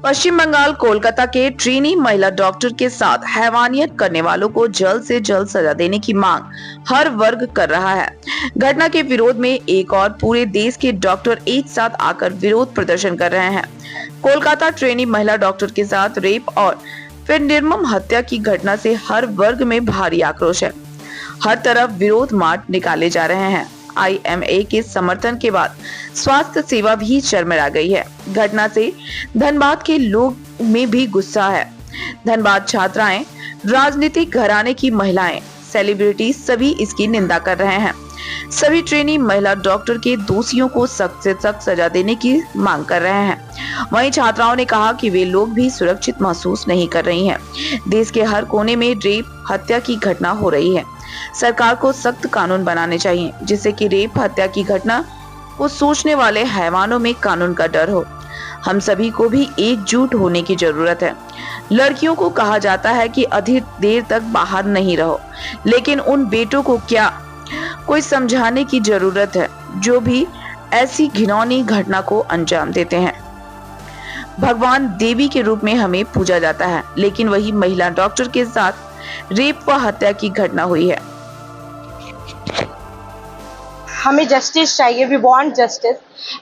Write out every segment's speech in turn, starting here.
पश्चिम बंगाल कोलकाता के ट्रेनी महिला डॉक्टर के साथ हैवानियत करने वालों को जल्द से जल्द सजा देने की मांग हर वर्ग कर रहा है। घटना के विरोध में एक और पूरे देश के डॉक्टर एक साथ आकर विरोध प्रदर्शन कर रहे हैं। कोलकाता ट्रेनी महिला डॉक्टर के साथ रेप और फिर निर्मम हत्या की घटना से हर वर्ग में भारी आक्रोश है। हर तरफ विरोध मार्च निकाले जा रहे हैं। IMA के समर्थन के बाद स्वास्थ्य सेवा भी चरमरा गई है। घटना से धनबाद के लोग में भी गुस्सा है। धनबाद छात्राएं, राजनीतिक घराने की महिलाएं, सेलिब्रिटी सभी इसकी निंदा कर रहे हैं। सभी ट्रेनी महिला डॉक्टर के दोषियों को सख्त से सख्त सजा देने की मांग कर रहे हैं। वहीं छात्राओं ने कहा कि वे लोग भी सुरक्षित महसूस नहीं कर रही हैं। देश के हर कोने में रेप हत्या की घटना हो रही है। सरकार को सख्त कानून बनाने चाहिए जिससे कि रेप हत्या की घटना को सोचने वाले हैवानों में कानून का डर हो। हम सभी को भी एकजुट होने की जरूरत है। लड़कियों को कहा जाता है कि अधिक देर तक बाहर नहीं रहो, लेकिन उन बेटों को क्या कोई समझाने की जरूरत है जो भी ऐसी घिनौनी घटना को अंजाम देते हैं। भगवान देवी के रूप में हमें पूजा जाता है, लेकिन वही महिला डॉक्टर के साथ रेप व हत्या की घटना हुई है। हमें जस्टिस चाहिए, वी वांट जस्टिस।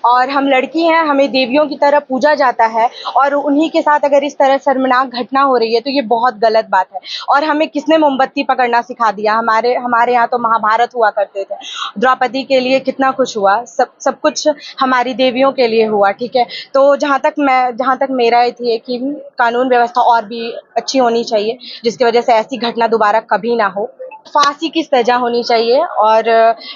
और हम लड़की हैं, हमें देवियों की तरह पूजा जाता है और उन्हीं के साथ अगर इस तरह शर्मनाक घटना हो रही है तो ये बहुत गलत बात है। और हमें किसने मोमबत्ती पकड़ना सिखा दिया? हमारे यहाँ तो महाभारत हुआ करते थे, द्रौपदी के लिए कितना कुछ हुआ, सब कुछ हमारी देवियों के लिए हुआ। ठीक है, तो जहाँ तक मेरा थी कि कानून व्यवस्था और भी अच्छी होनी चाहिए जिसकी वजह से ऐसी घटना दोबारा कभी ना हो। फांसी की सजा होनी चाहिए और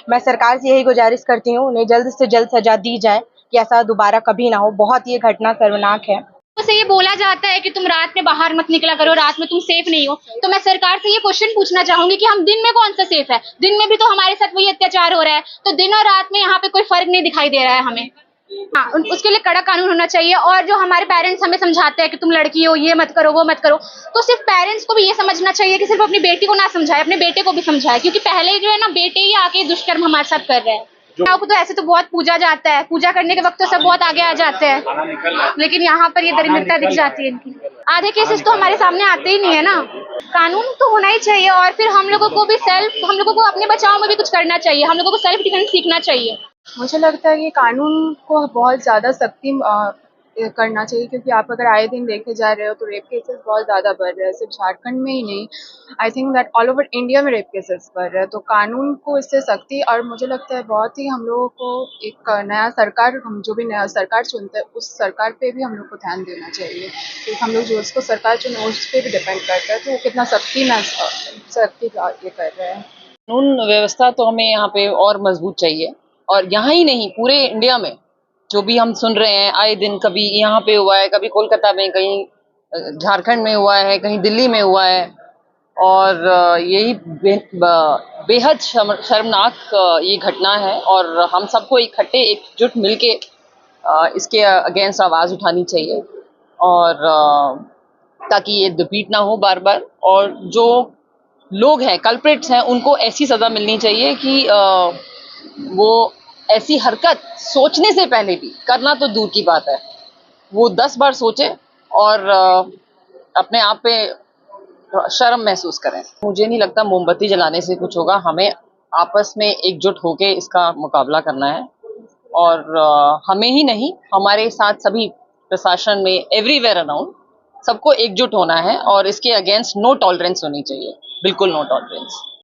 मैं सरकार से यही गुजारिश करती हूँ उन्हें जल्द से जल्द सजा दी जाए कि ऐसा दोबारा कभी ना हो। बहुत ये घटना शर्मनाक है। से ये बोला जाता है कि तुम रात में बाहर मत निकला करो, रात में तुम सेफ नहीं हो। तो मैं सरकार से ये क्वेश्चन पूछना चाहूंगी कि हम दिन में कौन सा सेफ है? दिन में भी तो हमारे साथ वही अत्याचार हो रहा है, तो दिन और रात में यहाँ पे कोई फर्क नहीं दिखाई दे रहा है हमें। हाँ, उसके लिए कड़ा कानून होना चाहिए। और जो हमारे पेरेंट्स हमें समझाते हैं कि तुम लड़की हो, ये मत करो, वो मत करो, तो सिर्फ पेरेंट्स को भी ये समझना चाहिए कि सिर्फ अपनी बेटी को ना समझाए, अपने बेटे को भी समझाए। क्योंकि पहले जो है ना, बेटे ही आके दुष्कर्म हमारे साथ कर रहे हैं। को तो ऐसे तो बहुत पूजा जाता है, पूजा करने के वक्त तो सब बहुत आगे आ जाते हैं, लेकिन यहाँ पर ये दरिद्रता दिख जाती है इनकी। आधे केसेस तो हमारे सामने आते ही नहीं है ना। कानून तो होना ही चाहिए और फिर हम लोगों को भी हम लोगों को अपने बचाव में भी कुछ करना चाहिए। हम लोगों को सेल्फ डिफेंस सीखना चाहिए। मुझे लगता है कि कानून को बहुत ज़्यादा सख्ती करना चाहिए, क्योंकि आप अगर आए दिन देखे जा रहे हो तो रेप केसेस बहुत ज़्यादा बढ़ रहे हैं। सिर्फ झारखंड में ही नहीं, I think that all over India में रेप केसेस बढ़ रहे हैं। तो कानून को इससे सख्ती, और मुझे लगता है बहुत ही हम लोगों को एक नया सरकार, हम जो भी नया सरकार चुनते हैं उस सरकार पे भी हम लोग को ध्यान देना चाहिए, क्योंकि हम लोग जो उसको सरकार चुने उस पर भी डिपेंड करता है तो वो कितना सख्ती ये कर रहे हैं। कानून व्यवस्था तो हमें यहाँ पे और मजबूत चाहिए, और यहाँ ही नहीं पूरे इंडिया में। जो भी हम सुन रहे हैं आए दिन, कभी यहाँ पे हुआ है, कभी कोलकाता में, कहीं झारखंड में हुआ है, कहीं दिल्ली में हुआ है, और यही बेहद शर्मनाक ये घटना है। और हम सबको इकट्ठे एकजुट मिलके इसके अगेंस्ट आवाज उठानी चाहिए, और ताकि ये रिपीट ना हो बार बार। और जो लोग हैं, कल्प्रिट्स हैं, उनको ऐसी सजा मिलनी चाहिए कि वो ऐसी हरकत सोचने से पहले भी, करना तो दूर की बात है, वो 10 बार सोचे और अपने आप पे शर्म महसूस करें। मुझे नहीं लगता मोमबत्ती जलाने से कुछ होगा। हमें आपस में एकजुट होके इसका मुकाबला करना है, और हमें ही नहीं, हमारे साथ सभी प्रशासन में, एवरीवेयर अराउंड, सबको एकजुट होना है। और इसके अगेंस्ट नो टॉलरेंस होनी चाहिए, बिल्कुल नो टॉलरेंस।